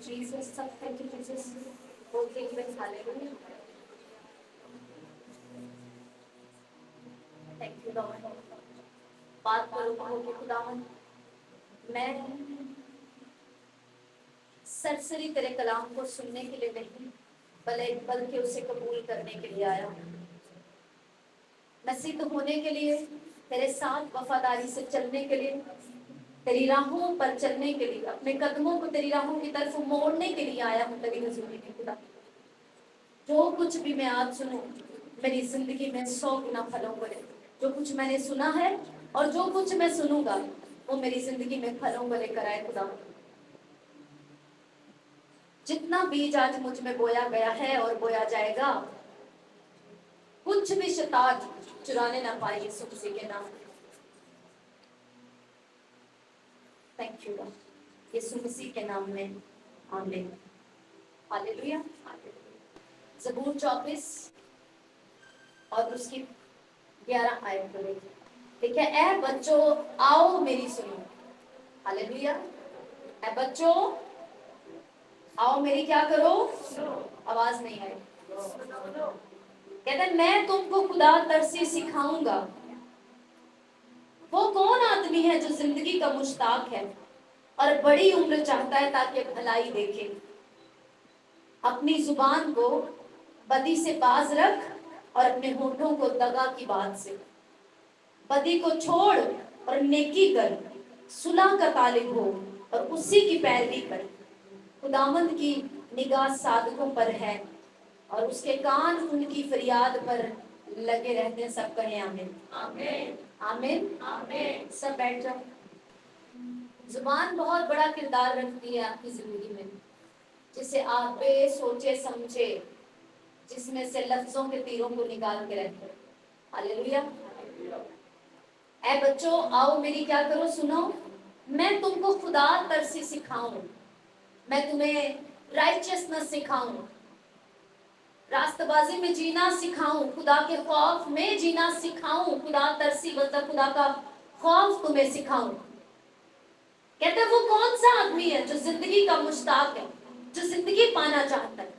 Jesus, thank you, Jesus. बोलते ही बस hallelujah. Thank you Lord. बात करो कहो कि खुदावन, मैं सरसरी तेरे कलाम को सुनने के लिए नहीं, बल्कि उसे कबूल करने के लिए आया हूँ। मैं सिद्ध होने के लिए, तेरे साथ वफादारी से चलने के लिए, तेरी राहों पर चलने के लिए, अपने कदमों को तेरी राहों की तरफ मोड़ने के लिए आया हूँ तेरी हजूरी में खुदा। जो कुछ भी मैं आज सुनूं, मेरी जिंदगी में 100 गुना फलों को ले। जो कुछ मैंने सुना है और जो कुछ मैं सुनूंगा, वो मेरी जिंदगी में फलों को लेकर आए खुदा। जितना बीज आज मुझ में बोया गया है और बोया जाएगा, कुछ भी शैतान चुराने ना पाए यीशु मसीह के नाम में। थैंक यू लॉर्ड, यीशु मसीह के नाम में आमीन। हालेलुया। ज़बूर 24 और उसकी 11 आयत को देखिए। ठीक है, ए बच्चों आओ मेरी सुनो। हालेलुया। ए बच्चों आओ मेरी क्या करो, आवाज नहीं आई। कहते मैं तुमको खुदा तरसी सिखाऊंगा। वो कौन आदमी है जो जिंदगी का मुश्ताक है और बड़ी उम्र चाहता है ताकि भलाई देखे। अपनी जुबान को बदी से बाज रख और अपने होठों को दगा की बात से। बदी को छोड़ और नेकी कर, सुलह का तालिब हो और उसी की पैरवी कर। खुदावंद की निगाह साधकों पर है और उसके कान उनकी फरियाद पर लगे रहते हैं। सब कहें आमीन। आमीन आमीन आमीन। सब बैठ जाओ। जुबान बहुत बड़ा किरदार रखती है आपकी जिंदगी में, जिसे आप सोचे समझे, जिसमें से लफ्जों के तीरों को निकाल के रखते। हालेलुया। ऐ बच्चों आओ मेरी क्या करो सुनो। मैं तुमको खुदा तरसी सिखाऊं, मैं तुम्हें राइचियसनेस सिखाऊं, रास्तबाजी में जीना सिखाऊं, खुदा के खौफ में जीना सिखाऊं। खुदा तरसी मतलब खुदा का खौफ तुम्हें सिखाऊं। कहते हैं वो कौन सा आदमी है जो जिंदगी का मुश्ताक है, जो जिंदगी पाना चाहता है,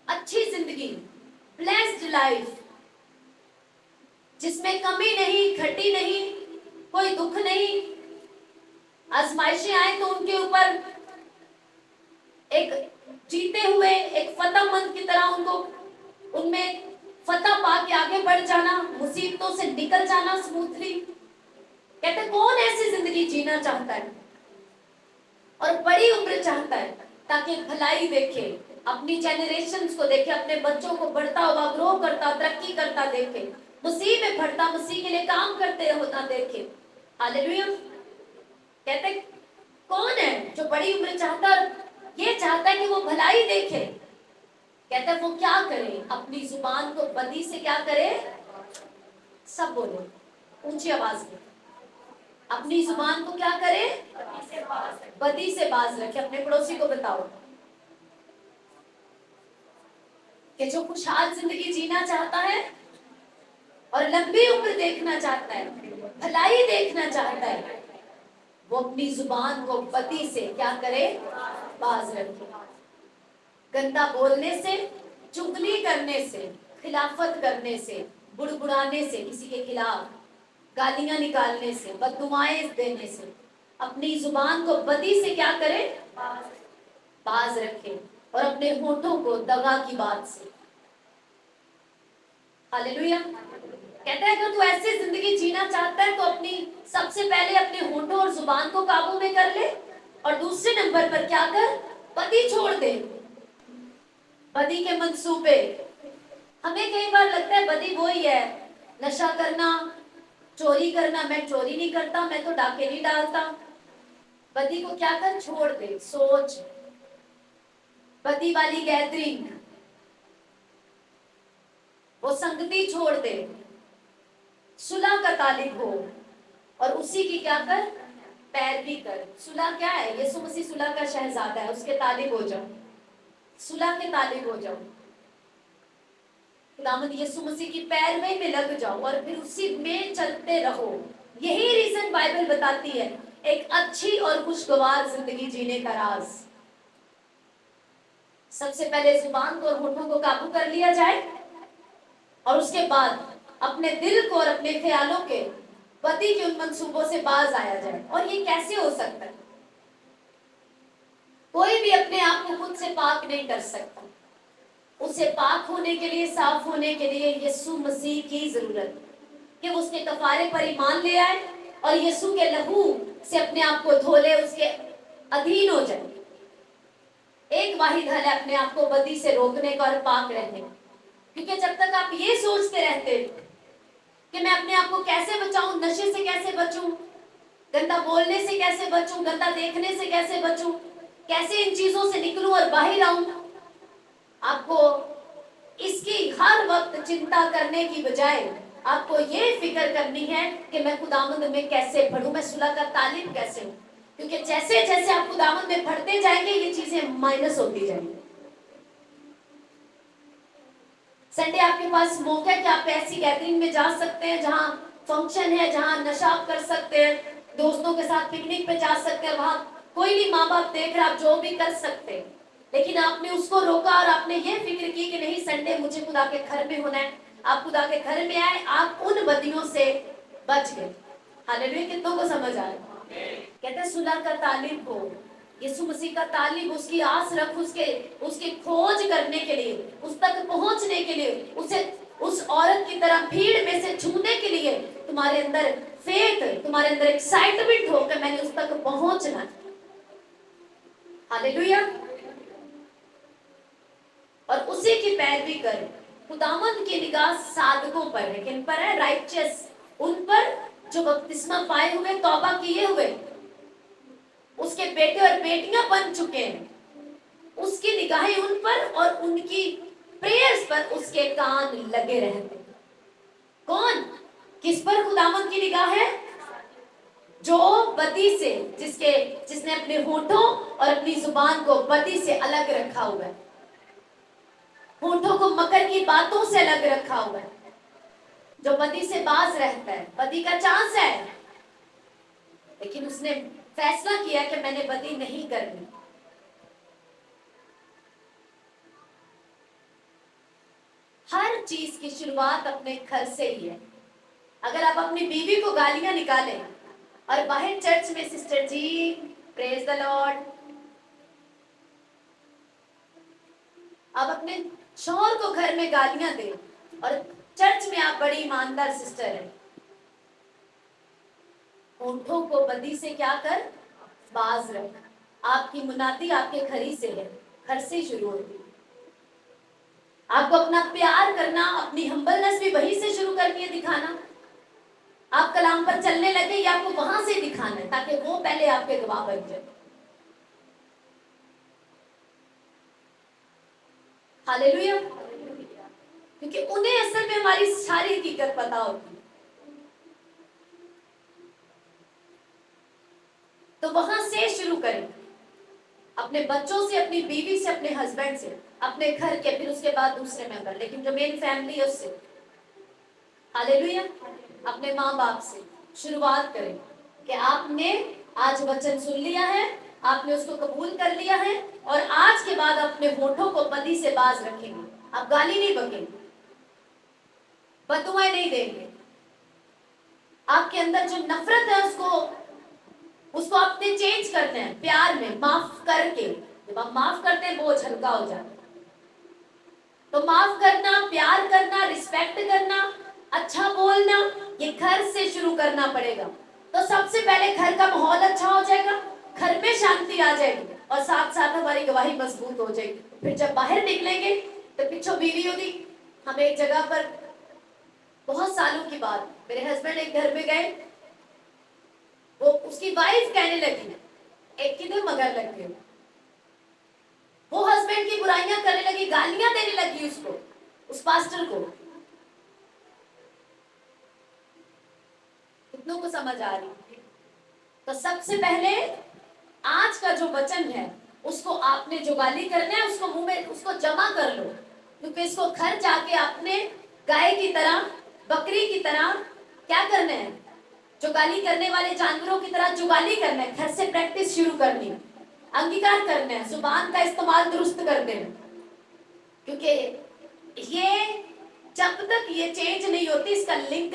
अच्छी जिंदगी, ब्लेस्ड लाइफ, जिसमें कमी नहीं, घटी नहीं, कोई दुख नहीं। आजमाइशें आए तो उनके ऊपर एक जीते हुए एक फतहमंद की तरह उनको उनमें फतह पा के आगे बढ़ जाना, मुसीबतों से निकल जाना स्मूथली। कहते कौन ऐसी जिंदगी जीना चाहता है और बड़ी उम्र चाहता है ताकि भलाई देखे, अपनी जनरेशंस को देखे, अपने बच्चों को बढ़ता हुआ ग्रो करता तरक्की करता देखे, मसीह में बढ़ता मसीह के लिए काम करते होता देखे। हालेलुया। कहते कौन है जो बड़ी उम्र चाहता है, ये चाहता है कि वो भलाई देखे। कहते वो क्या करे, अपनी जुबान को बदी से क्या करे। सब बोलो ऊंची आवाज में। अपनी जुबान को क्या करे, बदी से बाज रखे। अपने पड़ोसी को बताओ कि जो खुशहाल जिंदगी जीना चाहता है और लंबी उम्र देखना चाहता है, भलाई देखना चाहता है, वो अपनी जुबान को बदी से क्या करे, बाज रखे। गंदा बोलने से, चुगली करने से, खिलाफत करने से, बुड़बुड़ाने से, किसी के खिलाफ गालियां निकालने से, बददुआएं देने से, अपनी जुबान को बदी से क्या करे, बाज रखे और अपने होठों को दगा की बात से। हालेलुया। कहता है अगर तू ऐसी जिंदगी जीना चाहता है तो अपनी सबसे पहले अपने होठों और जुबान को काबू में कर ले और दूसरे नंबर पर क्या कर, बदी छोड़ दे। बदी के मंसूबे, हमें कई बार लगता है बदी वो ही है, नशा करना, चोरी करना। मैं चोरी नहीं करता, मैं तो डाके नहीं डालता। बदी को क्या कर, छोड़ दे। सोच, बदी वाली गैदरिंग, वो संगति छोड़ दे, सुलह का तालिब हो और उसी की क्या कर, पैरवी कर। सुलह क्या है, यीशु मसीह सुलह का शहजादा है, उसके तालिब हो जाओ, सुलह के तालिब हो जाओ। खुदावंद यीशु मसीह की पैरवी में लग जाओ और फिर उसी में चलते रहो। यही रीजन बाइबल बताती है एक अच्छी और खुशगवार जिंदगी जीने का राज। सबसे पहले जुबान को और होठों को काबू कर लिया जाए और उसके बाद अपने दिल को और अपने ख्यालों के पति के उन मंसूबों से बाज आया जाए। और ये कैसे हो सकता है? कोई भी अपने आप को खुद से पाक नहीं कर सकता। उसे पाक होने के लिए, साफ होने के लिए यीशु मसीह की जरूरत है कि वो उसके कफारे पर ईमान ले आए और यीशु के लहू से अपने आप को धो ले, उसके अधीन हो जाए। एक वाहिद हल है अपने आप को बदी से रोकने का और पाक रहने का। क्योंकि जब तक आप ये सोचते रहते कि मैं अपने आप को कैसे बचाऊं, नशे से कैसे बचूं, गंदा बोलने से कैसे बचूं, गंदा देखने से कैसे बचूं, कैसे इन चीजों से निकलूं और बाहर आऊं, आपको इसकी हर वक्त चिंता करने की बजाय आपको ये फिक्र करनी है कि मैं खुदावंद में कैसे बढ़ूं, मैं सुलह का तालिब कैसे हूं। क्योंकि जैसे जैसे आप खुदावंद में बढ़ते जाएंगे ये चीजें माइनस होती जाएंगी। संडे आपके पास मौका है कि आप ऐसी गैदरिंग में जा सकते हैं जहां फंक्शन है, जहां नशा आप कर सकते हैं, दोस्तों के साथ पिकनिक पे जा सकते हैं, वहां कोई नहीं माँ बाप देख रहे, आप जो भी कर सकते हैं। लेकिन आपने उसको रोका और आपने ये फिक्र की कि नहीं, संडे मुझे खुदा के घर में होना है। आप खुदा के घर में आए, आप उन बदियों से बच गए। हालेलुया। कितनों को समझ आए? कहते हैं सुलह का तालिब हो, यीशु मसीह का तालिब, उसकी आस रख, उसके खोज करने के लिए, उस तक पहुंचने के लिए, उसे उस औरत की तरह भीड़ में से छूने के लिए तुम्हारे अंदर फेथ, तुम्हारे अंदर एक्साइटमेंट हो कि मैंने उस तक पहुंचना है। हालेलुया। और उसी की पैरवी कर। खुदावंद की निगाह साधकों पर है। किन पर है? राइचियस, उन पर जो बपतिस्मा पाए हुए, तौबा किए हुए, उसके बेटे और बेटियां बन चुके हैं। उसकी निगाहें उन पर और उनकी प्रेयर्स पर उसके कान लगे रहते। कौन? किस पर खुदावंद की निगाह है? जो बदी से, जिसने अपने होठों और अपनी जुबान को बदी से अलग रखा हुआ है, होठों को मकर की बातों से अलग रखा हुआ है, जो बदी से बाज रहता है। बदी का चांस है, लेकिन उसने फैसला किया कि मैंने बदी नहीं करनी। हर चीज की शुरुआत अपने घर से ही है। अगर आप अपनी बीवी को गालियां निकालें और बाहर चर्च में sister ji praise the lord, आप अपने शौहर को घर में गालियां दें और चर्च में आप बड़ी ईमानदार सिस्टर हैं, होठों को बदी से क्या कर? बाज रख। आपकी मुनादी आपके घर ही से है, घर से शुरू होती है। आपको अपना प्यार करना, अपनी हम्बलनेस भी वहीं से शुरू करनी है, दिखाना। आप कलाम पर चलने लगे, या आपको वहां से दिखाना है ताकि वो पहले आपके गवाह बन जाए। हालेलुया। क्योंकि उन्हें असल में हमारी सारी हकीकत पता होती है। तो वहां से शुरू करें, अपने बच्चों से, अपनी बीवी से, अपने हस्बैंड से, अपने घर के, फिर उसके बाद दूसरे मेंबर, लेकिन जो मेन फैमिली है उससे। हालेलुया। अपने माँ बाप से शुरुआत करें कि आपने आज वचन सुन लिया है, आपने उसको कबूल कर लिया है, और आज के बाद अपने होठों को बदी से बाज रखेंगे। आप गाली नहीं बकेंगे, बदुआएं नहीं देंगे। आपके अंदर जो नफरत है उसको आपने चेंज करना है प्यार में, माफ करके। जब आप माफ करते हैं बोझ हल्का हो जाता है। तो माफ करना, प्यार करना, रिस्पेक्ट करना, अच्छा बोलना, ये घर से शुरू करना पड़ेगा। तो सबसे पहले घर का माहौल अच्छा हो जाएगा, घर में शांति आ जाएगी, और साथ साथ हमारी गवाही मजबूत हो जाएगी। फिर जब बाहर निकलेंगे तो पीछे बीवी होगी। हम एक जगह पर, बहुत सालों की बात, मेरे हस्बैंड एक घर में गए, वो उसकी वाइफ कहने लगी, एक किधर मगर लग गई। वो हस्बैंड की बुराइयां करने लगी, गालियां देने लगी उसको, उस पास्टर को। कितनों को समझ आ रही? तो सबसे पहले आज का जो वचन है उसको आपने जो गाली करना है उसको मुंह में उसको जमा कर लो, क्योंकि इसको घर जाके आपने गाय की तरह, बकरी की तरह क्या करना है? जुगाली करने वाले जानवरों की तरह जुगाली करना है। घर से प्रैक्टिस शुरू करनी है, अंगीकार करना है, जुबान का इस्तेमाल दुरुस्त करने में। क्योंकि ये जब तक ये चेंज नहीं होती, इसका लिंक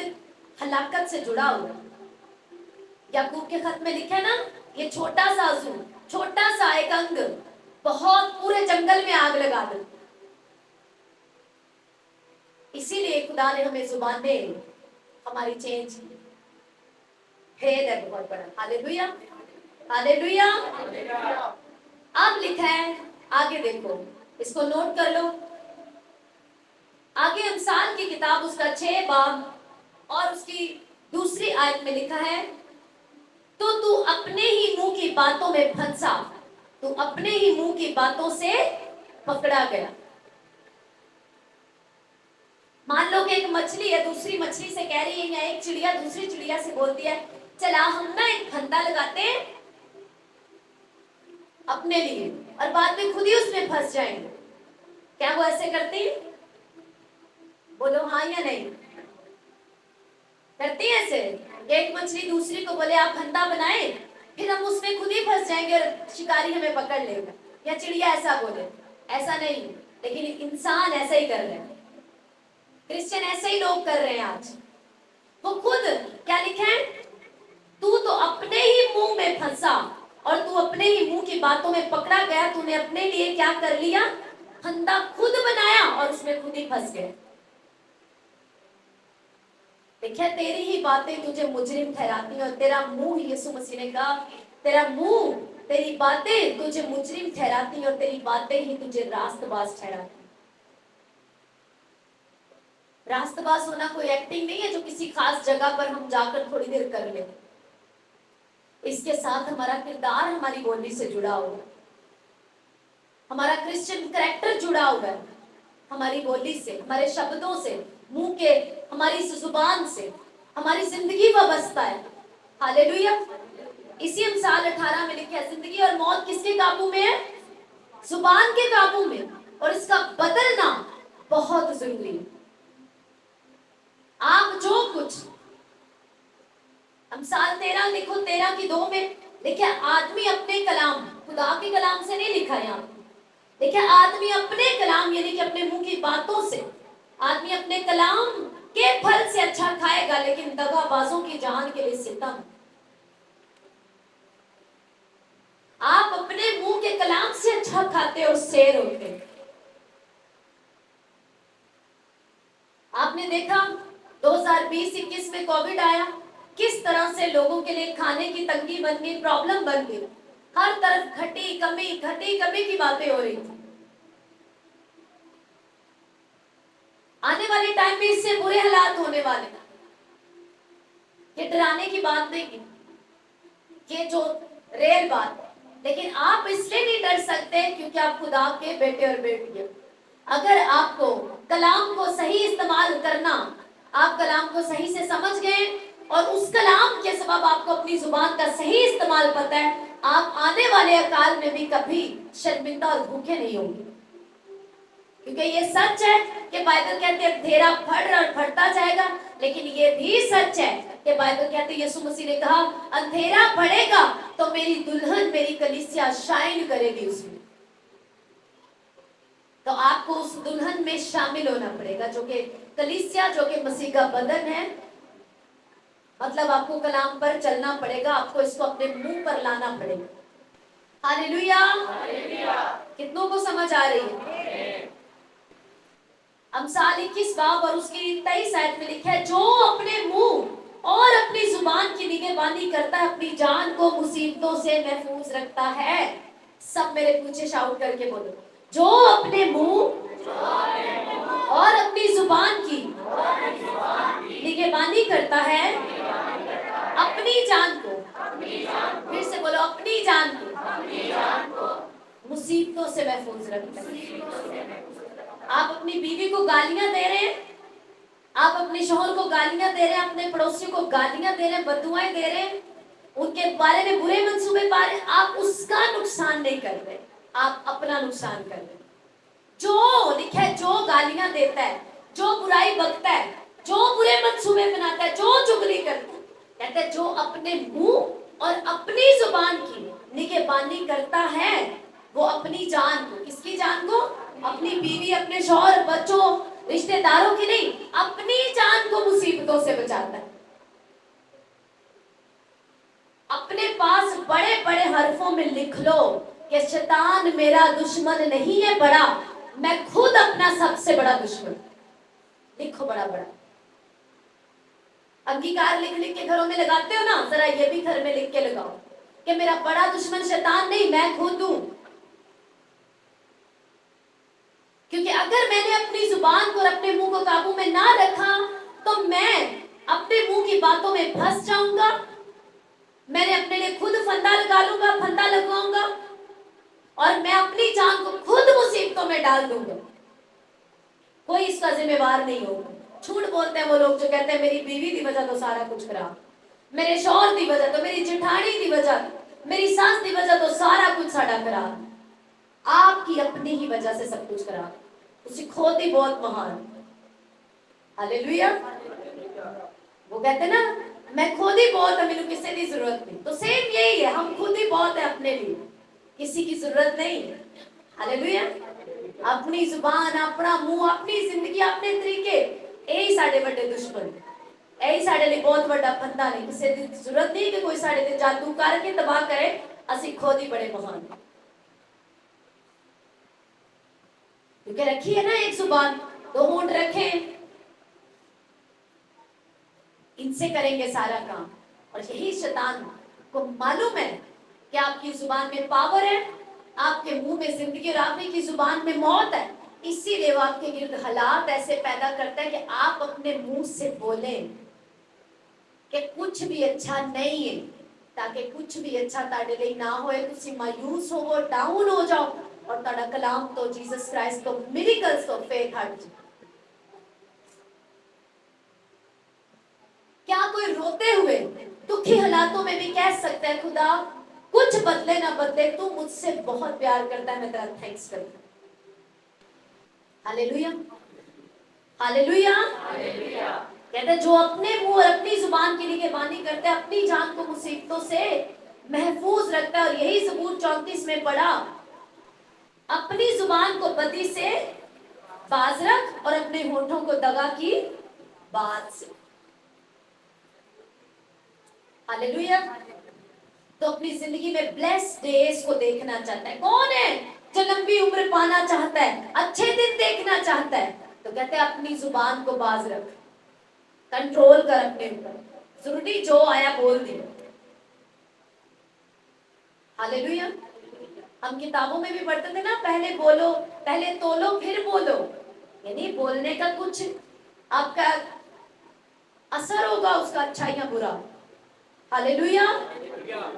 हलाकत से जुड़ा हुआ है। याकूब के खत में लिखा है ना, ये छोटा सा अज़ू, छोटा सा एक अंग बहुत पूरे जंगल में आग लगा दे। इसीलिए खुदा ने हमें जुबान में हमारी चेंज भेद है बहुत बड़ा। Hallelujah, hallelujah. अब लिखा है, आगे देखो, इसको नोट कर लो। आगे अमसाल की किताब उसका 6 बाब और उसकी दूसरी आयत में लिखा है, तो तू अपने ही मुंह की बातों में फंसा, तू अपने ही मुंह की बातों से पकड़ा गया। मान लो कि एक मछली है, दूसरी मछली से कह रही है, या एक चिड़िया दूसरी चिड़िया से बोलती है, चला हम ना एक फंदा लगाते हैं अपने लिए, और बाद में खुद ही उसमें फंस जाएंगे। क्या वो ऐसे करती? बोलो हाँ या नहीं। करती है ऐसे? एक मछली दूसरी को बोले आप फंदा बनाए, फिर हम उसमें खुद ही फंस जाएंगे और शिकारी हमें पकड़ लेगा। या चिड़िया ऐसा बोले? ऐसा नहीं, लेकिन इंसान ऐसा ही कर रहे हैं, क्रिश्चियन ऐसे ही लोग कर रहे हैं आज। वो खुद क्या लिखे हैं, तू तो अपने ही मुंह में फंसा और तू अपने ही मुंह की बातों में पकड़ा गया। तूने अपने लिए क्या कर लिया? फंदा खुद बनाया और उसमें खुद ही फंस गए। देखिए, तेरी ही बातें तुझे मुजरिम ठहराती हैं, और तेरा मुंह, यीशु मसीह ने कहा, तेरा मुंह, तेरी बातें तुझे मुजरिम ठहराती हैं, और तेरी बातें ही तुझे रास्तबाज ठहराती। रास्तबाज होना कोई एक्टिंग नहीं है जो किसी खास जगह पर हम जाकर थोड़ी देर कर लें। इसके साथ हमारा किरदार हमारी बोली से जुड़ा हुआ है, हमारा क्रिश्चियन कैरेक्टर जुड़ा हुआ है हमारी बोली से, हमारे शब्दों से, मुंह के, हमारी जुबान से हमारी जिंदगी वाबस्ता है। हालेलुया। इसी अमसाल 18 में लिखा है, जिंदगी और मौत किसके काबू में है? जुबान के काबू में, और इसका बदलना बहुत जरूरी है। आप जो कुछ, अमसाल 13 देखो, 13 की 2 में देखिए, आदमी अपने कलाम, खुदा के कलाम से नहीं लिखा यहाँ, देखिए आदमी अपने कलाम यानी कि अपने मुंह की बातों से, आदमी अपने कलाम के फल से अच्छा खाएगा, लेकिन दगाबाजों की जान के लिए सितम। आप अपने मुंह के कलाम से अच्छा खाते और शेर होते। आपने देखा 2020-21 में कोविड आया, किस तरह से लोगों के लिए खाने की तंगी बन गई, प्रॉब्लम बन गई। हर तरफ घटी कमी की बातें हो रही थी। आने वाले टाइम में इससे बुरे हालात होने वाले। ये डराने की बात नहीं है, ये जो रियल बात है। लेकिन आप इसलिए नहीं डर सकते क्योंकि आप खुदा के बेटे और बेटी हैं। अगर आपको कलाम को सही इस्तेमाल करना, आप कलाम को सही से समझ गए और उस कलाम के सबब आपको अपनी जुबान का सही इस्तेमाल पता है, आप आने वाले अकाल में भी कभी शर्मिंदा और भूखे नहीं होंगे। क्योंकि ये सच है कि बाइबल कहते हैं अंधेरा फट और फटता जाएगा, लेकिन ये भी सच है कि बाइबल कहते हैं, यीशु मसीह ने कहा अंधेरा पड़ेगा तो मेरी दुल्हन, मेरी कलीसिया शाइन करेगी उसमें। तो आपको उस दुल्हन में शामिल होना पड़ेगा, जो कि कलीसिया, जो कि मसीह का बदन है। मतलब आपको कलाम पर चलना पड़ेगा, आपको इसको अपने मुंह पर लाना पड़ेगा। हालेलुया। कितनों को समझ आ रही है? अमसाल 21 बाब और उसकी 23 आयत में लिखा है, जो अपने मुंह और अपनी जुबान की निगहबानी करता है, अपनी जान को मुसीबतों से महफूज रखता है। सब मेरे पीछे शाउट करके बोलो, जो अपने मुंह और अपनी जुबान की निगहबानी करता है, अपनी जान को, फिर से बोलो, अपनी जान को मुसीबतों से महफूज रखता है। आप अपनी बीवी को गालियां दे रहे हैं, आप अपने शौहर को गालियां दे रहे हैं, अपने पड़ोसियों को गालियां दे रहे हैं, बददुआएं दे रहे हैं, उनके बारे में बुरे मंसूबे पा रहे हैं, आप उसका नुकसान नहीं कर रहे, आप अपना नुकसान कर रहे। जो लिखा है, जो गालियां देता है, जो बुराई बकता है, जो बुरे मंसूबे बनाता है, जो चुगली करता है, कहते हैं जो अपने मुंह और अपनी जुबान की निगहबानी करता है, वो अपनी जान को, किसकी जान को? अपनी बीवी, अपने शौहर, बच्चों, रिश्तेदारों की नहीं, अपनी जान को मुसीबतों से बचाता है। अपने पास बड़े बड़े हरफों में लिख लो कि शैतान मेरा दुश्मन नहीं है बड़ा, मैं खुद अपना सबसे बड़ा दुश्मन। लिखो बड़ा बड़ा। अंगीकार लिख लिख के घरों में लगाते हो ना, जरा ये भी घर में लिख के लगाओ कि मेरा बड़ा दुश्मन शैतान नहीं, मैं खुद हूं। क्योंकि अगर मैंने अपनी जुबान को और अपने मुंह को काबू में ना रखा तो मैं अपने मुंह की बातों में फंस जाऊंगा, मैंने अपने लिए खुद फंदा लगा लूंगा, फंदा लगवाऊंगा, और मैं अपनी जान को खुद मुसीबतों में डाल दूंगा। कोई इसका जिम्मेवार नहीं होगा। झूठ बोलते हैं वो लोग जो कहते हैं मेरी बीवी की वजह तो सारा कुछ खराब, मेरे शौहर की वजह तो, मेरी जेठानी की वजह, मेरी सास की वजह तो सारा कुछ साड़ा खराब। आपकी अपनी ही वजह से सब कुछ खराब। उसी खुद ही बहुत महान। हालेलुया। वो कहते ना मैं खुद ही बहुत है, मेनू किसी की जरूरत नहीं। तो सेम यही है, हम खुद ही बहुत है अपने लिए, किसी की जरूरत नहीं। हालेलुया। अपनी जुबान, अपना मुंह, अपनी जिंदगी, अपने तरीके, यही साडे बड़े दुश्मन, यही साडे लिए बहुत बड़ा फंदा नहीं। किसी की जरूरत नहीं कि कोई साडे ते जादू करके तबाह करे, असि खुद ही बड़े महान। क्योंकि रखी है ना एक जुबान, दो होंठ रखे, इनसे करेंगे सारा काम। और यही शैतान को मालूम है कि आपकी जुबान में पावर है, आपके मुंह में जिंदगी और आपकी जुबान में मौत है। इसीलिए वो आपके गिर्द हालात ऐसे पैदा करता है कि आप अपने मुंह से बोलें कि कुछ भी अच्छा नहीं है, ताकि कुछ भी अच्छा ताड़े लिए ना होए, तुसी मायूस होवो, डाउन हो जाओ, और ताड़ा कलाम तो जीसस क्राइस्ट तो मिरेकल्स तो फेथ हट जाए। क्या कोई रोते हुए दुखी हालातों में भी कह सकता है खुदा कुछ बदले ना बदले, तू मुझसे बहुत प्यार करता है, मैं तेरा थैंक्स करता हूं। Hallelujah, hallelujah, hallelujah. कहते जो अपने मुंह और अपनी जुबान की निगहबानी करते हैं, अपनी जान को मुसीबतों से महफूज रखता है। और यही ज़बूर 34 में पढ़ा, अपनी जुबान को बदी से बाज रख और अपने होठों को दगा की बात से। हालेलुया। तो अपनी जिंदगी में ब्लेस्ड डेज को देखना चाहता है। कौन है जो लंबी उम्र पाना चाहता है, अच्छे दिन देखना चाहता है? तो कहते हैं अपनी जुबान को बाज रख, कंट्रोल कर अपने ऊपर, जरूरी जो आया बोल दे। हालेलुया। हम किताबों में भी पढ़ते थे ना, पहले बोलो, पहले तोलो फिर बोलो। यानी बोलने का कुछ आपका असर होगा, उसका अच्छा या बुरा। Hallelujah,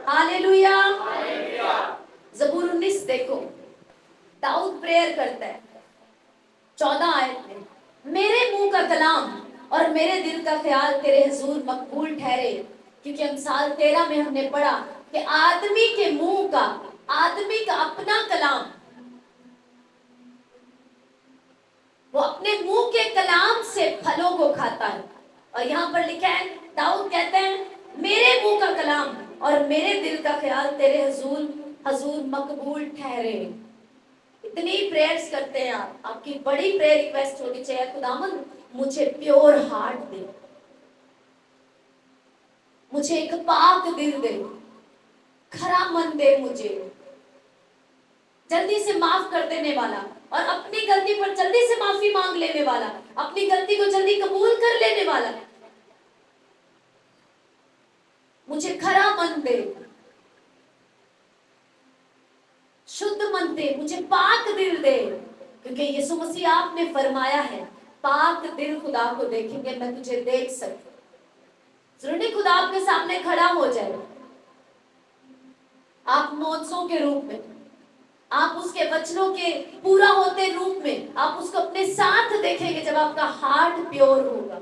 hallelujah. ज़बूर 19 देखो, दाऊद प्रेयर करता है 14 आयत में, मेरे मुंह का कलाम और मेरे दिल का ख्याल तेरे हुजूर मकबूल ठहरे। क्योंकि अमसाल 13 में हमने पढ़ा कि आदमी के मुंह का, आदमी का अपना कलाम, वो अपने मुंह के कलाम से फलों को खाता है। और यहाँ पर लिखा है, दाऊद कहते हैं मेरे मुंह का कलाम और मेरे दिल का ख्याल तेरे हुजूर मकबूल ठहरे। इतनी प्रेयर्स करते हैं आप, आपकी बड़ी प्रेयर रिक्वेस्ट होनी चाहिए, खुदावंद मुझे प्योर हार्ट दे, मुझे एक पाक दिल दे, खरा मन दे, मुझे जल्दी से माफ कर देने वाला और अपनी गलती पर जल्दी से माफी मांग लेने वाला, अपनी गलती को जल्दी कबूल कर लेने वाला। मुझे खरा मन दे, शुद्ध मन दे, मुझे पाक दिल दे। क्योंकि यीशु मसीह आपने फरमाया है, पाक दिल खुदा को देखेंगे मैं तुझे देख सकती। जरूरी खुदा आपके सामने खड़ा हो जाए, आप मौजों के रूप में, आप उसके वचनों के पूरा होते रूप में, आप उसको अपने साथ देखेंगे जब आपका हार्ट प्योर होगा।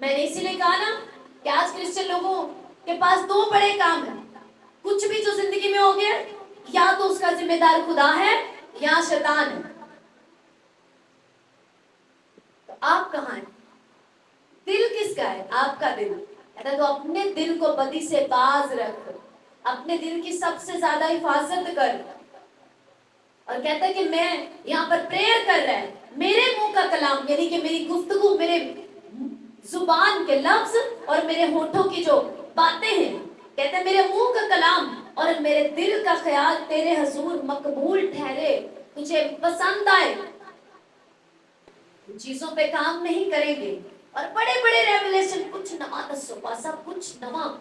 मैंने इसीलिए कहा ना कि आज क्रिश्चियन लोगों के पास दो बड़े काम है। कुछ भी जो जिंदगी में हो गया, या तो उसका जिम्मेदार खुदा है या शैतान है। तो आप कहां हैं? दिल किसका है? आपका दिल। कहता तो अपने दिल को बदी से बाज रख, अपने दिल की सबसे ज्यादा हिफाजत कर। और कहता है कि मैं यहाँ पर प्रेयर कर रहा है, मेरे मुंह का कलाम यानी कि मेरी गुफ्तगू, मेरे जुबान के लफ्ज और मेरे होठों की जो बातें हैं, कहते हैं मेरे मुंह का कलाम और मेरे दिल का ख्याल तेरे हजूर मकबूल ठहरे, तुझे पसंद आए। चीजों पे काम नहीं करेंगे और बड़े बड़े रेवलेशन, कुछ नवा दसो पासा, कुछ नवा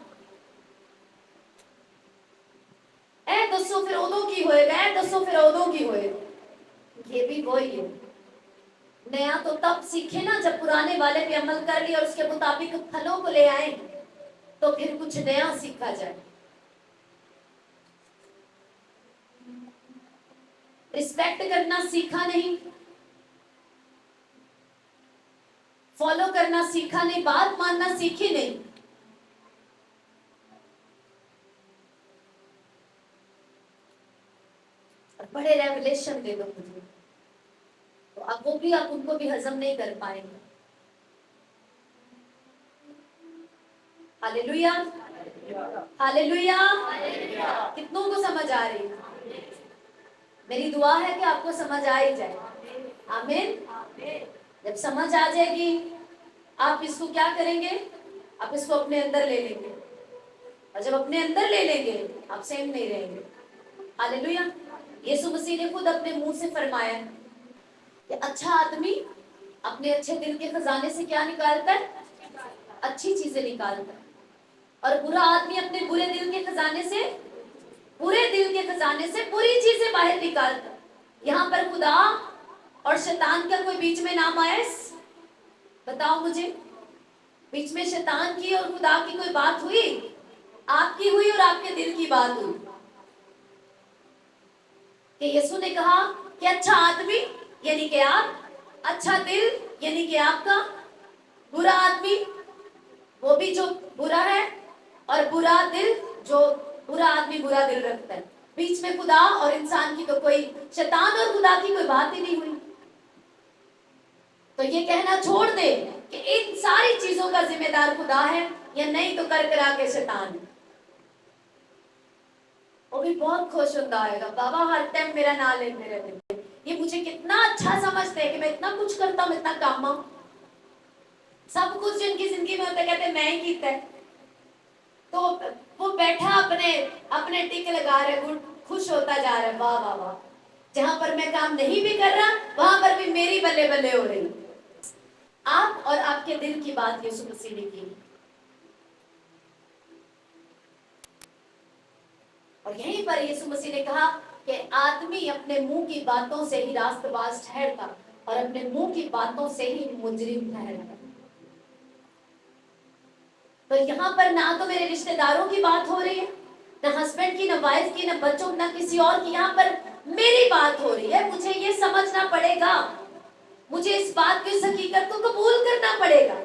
ए दसो फिर उदों की होएगा, ए दसो फिर उदों की होएगा। ये भी वही है, नया तो तब सीखे ना जब पुराने वाले पे अमल कर लिया और उसके मुताबिक फलों को ले आए, तो फिर कुछ नया सीखा जाए। रिस्पेक्ट करना सीखा नहीं, फॉलो करना सीखा नहीं, बात मानना सीखी नहीं। और बड़े रेवलेशन दे दो मुझे, तो अब वो भी, आप उनको भी हजम नहीं कर पाएंगे। Hallelujah, hallelujah. कितनों को समझ आ रही है? मेरी दुआ है कि आपको समझ आ ही जाए। आमीन। जब समझ आ जाएगी, आप इसको क्या करेंगे? आप इसको अपने अंदर ले लेंगे, और जब अपने अंदर ले लेंगे, आप सेम नहीं रहेंगे। हालेलुया। यीशु मसीह ने खुद अपने मुंह से फरमाया कि अच्छा आदमी अपने अच्छे दिल के खजाने से क्या निकालता है? अच्छी चीजें निकालता है। और बुरा आदमी अपने बुरे दिल के खजाने से, बुरे दिल के खजाने से बुरी चीजें बाहर निकालता है। यहाँ पर खुदा और शैतान का कोई बीच में नाम आया? बताओ मुझे, बीच में शैतान की और खुदा की कोई बात हुई? आपकी हुई और आपके दिल की बात हुई कि यीशु ने कहा कि अच्छा आदमी यानी कि आप, अच्छा दिल यानी कि आपका, बुरा आदमी वो भी जो बुरा है, और बुरा दिल जो बुरा आदमी बुरा दिल रखता है। बीच में खुदा और इंसान की तो कोई, शैतान और खुदा की कोई बात ही नहीं हुई। तो ये कहना छोड़ दे कि इन सारी चीजों का जिम्मेदार खुदा है, या नहीं तो कर करा के शैतान है। वो भी बहुत खुश होता आएगा, बाबा हर टाइम मेरा नाम लेते रहते, ये मुझे कितना अच्छा समझते हैं कि मैं इतना कुछ करता हूँ, इतना काम हूँ, सब कुछ जिनकी जिंदगी में होता है कहते मैं ही कीता है। तो वो बैठा अपने अपने टिक लगा रहे, गुड, खुश होता जा रहा है, वाह वाह वाह। जहां पर मैं काम नहीं भी कर रहा, वहां पर भी मेरी बल्ले बल्ले हो रही। आप और आपके दिल की बात यीशु मसीह ने की, और यहीं पर यीशु मसीह ने कहा कि आदमी अपने मुंह की बातों से ही रास्तबाज ठहरता और अपने मुंह की बातों से ही मुजरिम ठहरता। तो यहाँ पर ना तो मेरे रिश्तेदारों की बात हो रही है, ना हस्बैंड की, ना वाइफ की, ना बच्चों, ना किसी और की, यहाँ पर मेरी बात हो रही है। मुझे ये समझना पड़ेगा, मुझे इस बात की, इस हकीकत को कबूल करना पड़ेगा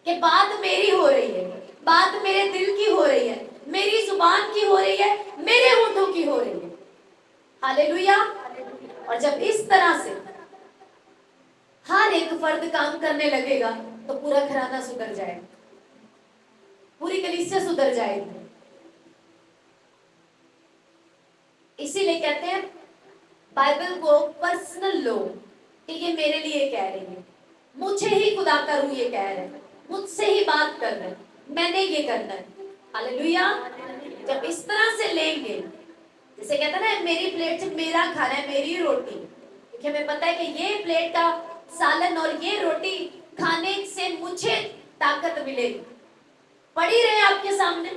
कि बात मेरी हो रही है, बात मेरे दिल की हो रही है, मेरी जुबान की हो रही है, मेरे होठों की हो रही है। हालेलुया। और जब इस तरह से हर एक फर्द काम करने लगेगा, तो पूरा घराना सुधर जाएगा, पूरी कलीसिया सुधर जाएगी। इसीलिए कहते हैं बाइबल को पर्सनल लो, कि ये मेरे लिए कह रही है, मुझे ही खुदा का रूह ये कह रहा है, मुझसे ही बात कर रहा है, मैंने ये करना है। हालेलुया। जब इस तरह से लेंगे, जैसे कहते हैं ना मेरी प्लेट से मेरा खाना है, मेरी रोटी, देखिए हमें पता है कि ये प्लेट का सालन और ये रोटी खाने से मुझे ताकत मिलेगी। पड़ी रहे आपके सामने,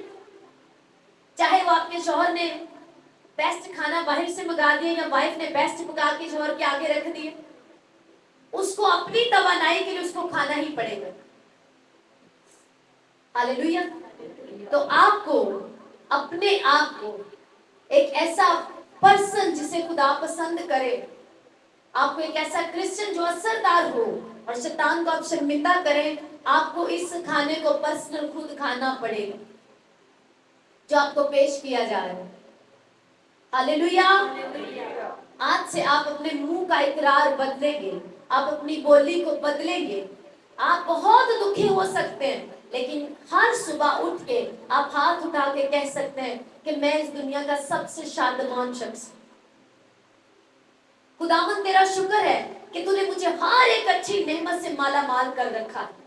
चाहे वो आपके शौहर ने बेस्ट खाना बाहर से मंगा दिया या वाइफ ने बेस्ट पका के शौहर के आगे रख दिए, उसको अपनी तवानाई के लिए उसको खाना ही पड़ेगा। हालेलुया। तो आपको अपने आप को एक ऐसा पर्सन जिसे खुदा पसंद करे, आपको एक ऐसा क्रिश्चियन जो असरदार हो और शैतान को आप शर्मिंदा करें, आपको इस खाने को पर्सनल खुद खाना पड़ेगा जो आपको पेश किया जा रहा है। हालेलुया। आज से आप अपने मुंह का इकरार बदलेंगे, आप अपनी बोली को बदलेंगे। आप बहुत दुखी हो सकते हैं, लेकिन हर सुबह उठ के आप हाथ उठा के कह सकते हैं कि मैं इस दुनिया का सबसे शादमान शख्स हूं। खुदावन तेरा शुक्र है कि तूने मुझे हर एक अच्छी नेमत से माला माल कर रखा है।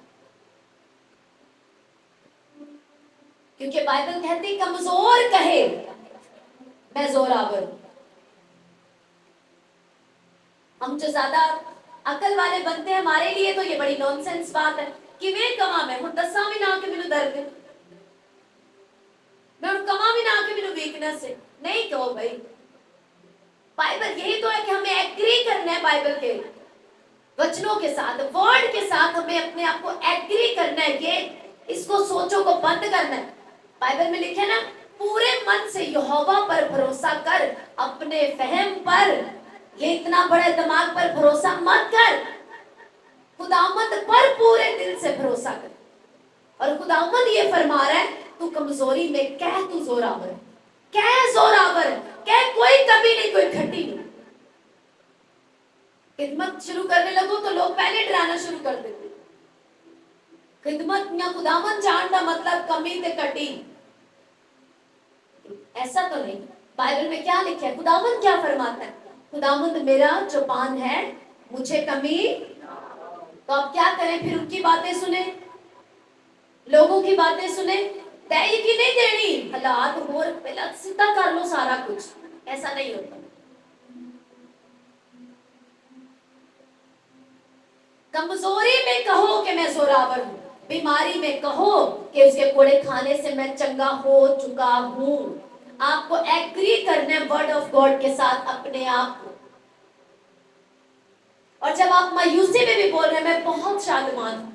क्योंकि बाइबल कहती कमजोर कहे मैं जोरावर। हम जो ज्यादा अकल वाले बनते हैं हमारे लिए तो ये बड़ी नॉनसेंस बात है कि वे कमा मैं हूं दसा भी ना के मेनू दर्द है, मैं कमा भी ना के मेनू वीकनेस है। नहीं कहो भाई, बाइबल यही तो है कि हमें एग्री करना है बाइबल के वचनों के साथ, वर्ड के साथ हमें अपने आप को एग्री करना है। ये इसको सोचो को बंद करना है। बाइबल में लिखे ना, पूरे मन से यहोवा पर भरोसा कर, अपने फहम पर, ये इतना बड़े दिमाग पर भरोसा मत कर, खुदावंद पर पूरे दिल से भरोसा कर। और खुदावंद ये फरमा रहा है तू कमजोरी में कह तू जोरावर, कह जोरावर, कह कोई कमी नहीं कोई घटी नहीं। खिदमत शुरू करने लगो तो लोग पहले डराना शुरू कर देते। खिदमत या खुदावंद जानना मतलब कमी ते कटी, ऐसा तो नहीं। बाइबल में क्या लिखा है, खुदावंद क्या फरमाता है, खुदावंद मेरा चौपान है मुझे कमी। तो अब क्या करें फिर, उनकी बातें सुने, लोगों की बातें सुने, तय की नहीं देनी हालात और पहला सीधा कर लो सारा कुछ, ऐसा नहीं होता। कमजोरी में कहो कि मैं जोरावर हूं, बीमारी में कहो कि उसके कोड़े खाने से मैं चंगा हो चुका हूं। आपको एग्री करना है वर्ड ऑफ गॉड के साथ अपने आप को। और जब आप मायूसी में भी बोल रहे हैं मैं बहुत शादमान हूं,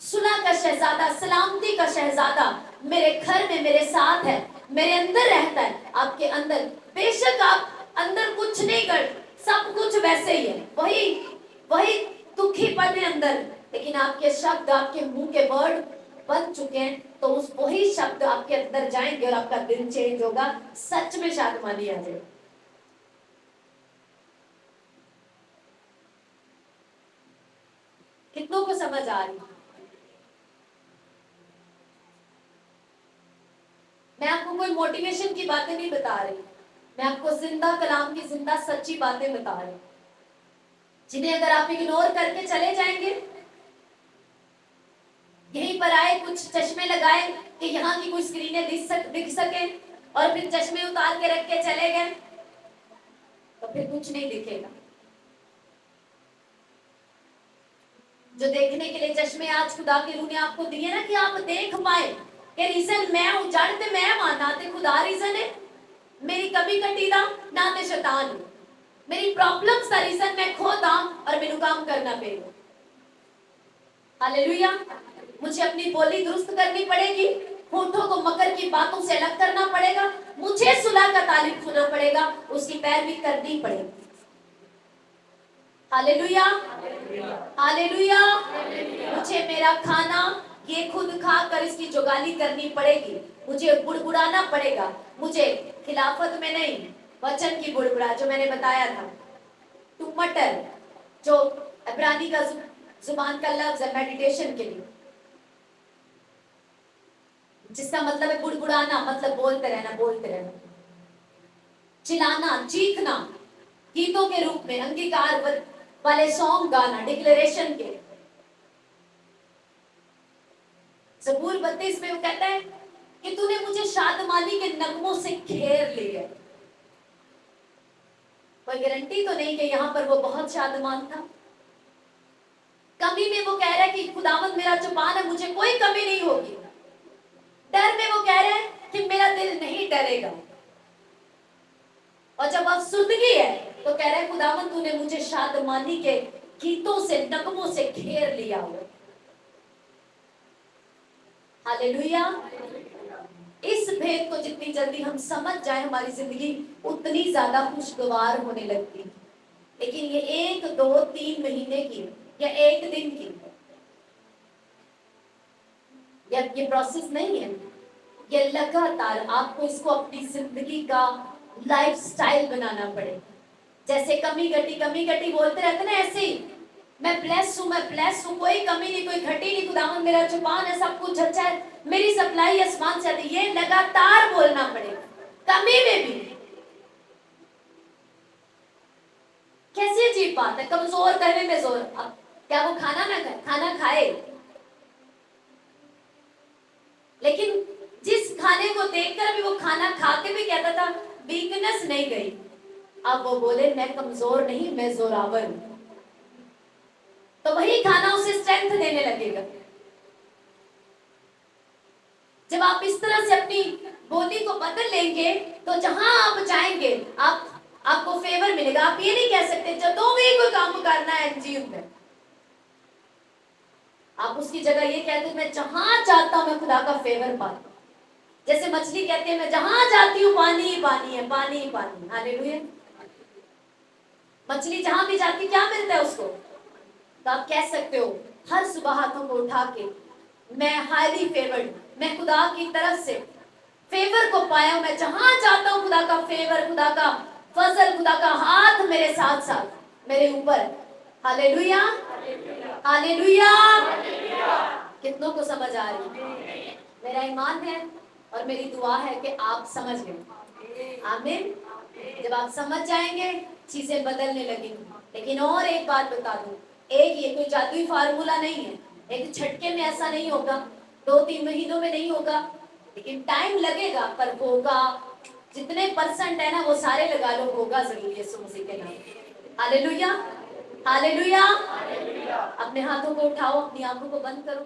सुलह का शहजादा, सलामती का शहजादा मेरे घर में मेरे साथ है, मेरे अंदर रहता है, आपके अंदर। बेशक आप अंदर कुछ नहीं कर, सब कुछ वैसे ही है, वही दुखीपन है अंदर, लेकिन आपके शब्द, आपके मुंह के वर्ड बन चुके हैं, तो उस वही शब्द आपके अंदर जाएंगे और आपका दिल चेंज होगा, सच में शादमानी आ जाएगी। कितनों को समझ आ रही? मैं आपको कोई मोटिवेशन की बातें नहीं बता रही, मैं आपको जिंदा कलाम की जिंदा सच्ची बातें बता रही, जिन्हें अगर आप इग्नोर करके चले जाएंगे, यहीं पर आए कुछ चश्मे लगाए कि यहाँ की कुछ स्क्रीनें दिख सके और फिर चश्मे उतार के रख के चले गए, तो फिर कुछ नहीं दिखेगा। जो देखने के लिए चश्मे आज खुदा के रूह ने आपको दिए ना कि आप देख पाए कि रीजन मैं हूं, जड़ ते मैं मां, ना ते खुदा रीजन है, मेरी कभी कटी दा ना ते शैतान, मेरी प्रॉब्लम्स का रीजन मैं खुद हां और मैनू काम करना पेगा। हालेलुया। मुझे अपनी बोली दुरुस्त करनी पड़ेगी, होठों को मकर की बातों से अलग करना पड़ेगा, मुझे सुलह का तालीम सुनना पड़ेगा, उसकी पैरवी करनी पड़ेगी। Hallelujah, hallelujah. मुझे मेरा खाना ये खुद खाकर इसकी जुगाली करनी पड़ेगी, मुझे बुड़बुड़ाना पड़ेगा, मुझे खिलाफत में नहीं, वचन की बुड़बुड़ा जो मैंने बताया था। टू मटर जो इब्रानी का जुबान का लफ्ज है मेडिटेशन के लिए, जिसका मतलब है बुड़बुड़ाना, मतलब बोलते रहना, बोलते रहना, चिल्लाना, चीखना, गीतों के रूप में अंगीकार वाले सॉन्ग गाना, डिक्लेरेशन के। ज़बूर 32 में वो कहता है कि तूने मुझे शादमानी के नगमों से घेर लिया। कोई गारंटी तो नहीं कि यहाँ पर वो बहुत शादमान था। कमी में वो कह रहा है कि खुदावंद मेरा चौपान है, मुझे कोई कमी नहीं होगी। डर में वो कह रहा है कि मेरा दिल नहीं डरेगा। और जब अफसुर्दगी है तो कह रहा है खुदावंद तूने मुझे शादमानी के गीतों से, नगमों से घेर लिया हुआ। हालेलुया। इस भेद को जितनी जल्दी हम समझ जाए हमारी जिंदगी उतनी ज्यादा खुशगवार होने लगती। लेकिन ये 1, 2, 3 महीने की या 1 दिन की या ये प्रोसेस नहीं है, ये लगातार आपको इसको अपनी जिंदगी का लाइफस्टाइल बनाना पड़ेगा। जैसे कमी घटी बोलते रहते ना, ऐसे ही मैं ब्लेस हूं, कोई कमी नहीं, कोई घटी नहीं, खुदावंद मेरा जुबान है, सब कुछ अच्छा है, मेरी सप्लाई आसमान से आती, ये लगातार बोलना पड़ेगा, कमी में भी। बात है, कमजोर कहने में जोर। अब क्या वो खाना ना खाए? खाना खाए, लेकिन जिस खाने को देखकर भी वो खाना खा के भी कहता था वीकनेस नहीं गई। अब वो बोले मैं कमजोर नहीं, मैं जोरावर हूं। तो वही खाना उसे स्ट्रेंथ देने लगेगा। जब आप इस तरह से अपनी बोली को बदल लेंगे तो जहां आप जाएंगे आपको फेवर मिलेगा। आप ये नहीं कह सकते जब भी कोई काम करना है एनजीओ में, आप उसकी जगह ये कहते हैं मैं जहां जाता हूं मैं खुदा का फेवर पाता हूं। जैसे मछली कहती है मैं जहां जाती हूँ पानी ही पानी है, पानी ही पानी। हालेलुया। मछली जहां भी जाती क्या मिलता है उसको? तो आप कह सकते हो हर सुबह हाथों को उठा के मैं हाईली फेवर्ड, मैं खुदा की तरफ से फेवर को पाया हूं। मैं जहां जाता हूं खुदा का फेवर, खुदा का फजल, खुदा का हाथ मेरे साथ साथ मेरे ऊपर। Hallelujah, hallelujah. कितनों को समझ आ रही है? मेरा ईमान है और मेरी दुआ है कि आप समझ गए। आमीन। जब आप समझ जाएंगे चीजें बदलने लगेंगी। लेकिन और एक बात बता दूं, एक ये कोई जादुई फार्मूला नहीं है, एक झटके में ऐसा नहीं होगा, 2-3 महीनों में नहीं होगा, लेकिन टाइम लगेगा पर होगा। जितने परसेंट है ना वो सारे लगा लो, होगा जरूर यीशु मसीह के नाम। Hallelujah, hallelujah. अपने हाथों को उठाओ, अपनी आंखों को बंद करो।